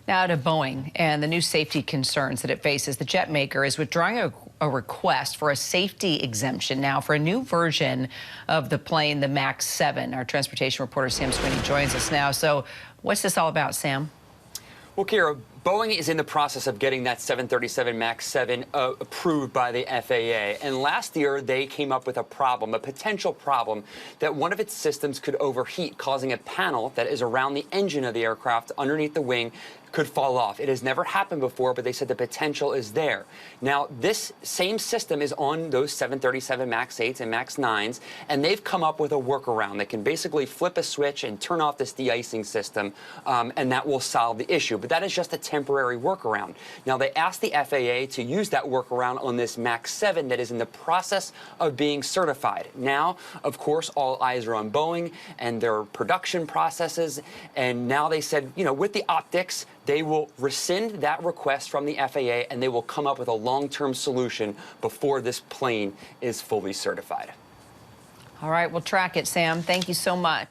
Now to Boeing and the new safety concerns that it faces. The jet maker is withdrawing a request for a safety exemption now for a new version of the plane, the MAX 7. Our transportation reporter Sam Sweeney joins us now. So what's this all about, Sam? Well, Kira, Boeing is in the process of getting that 737 MAX 7 approved by the FAA. And last year, they came up with a problem, a potential problem, that one of its systems could overheat, causing a panel that is around the engine of the aircraft underneath the wing could fall off. It has never happened before, but they said the potential is there. Now, this same system is on those 737 MAX 8s and MAX 9s, and they've come up with a workaround that can basically flip a switch and turn off this de-icing system, and that will solve the issue. But that is just a temporary workaround. Now, they asked the FAA to use that workaround on this MAX 7 that is in the process of being certified. Now, of course, all eyes are on Boeing and their production processes, and now they said, you know, with the optics, they will rescind that request from the FAA and they will come up with a long-term solution before this plane is fully certified. All right, we'll track it, Sam. Thank you so much.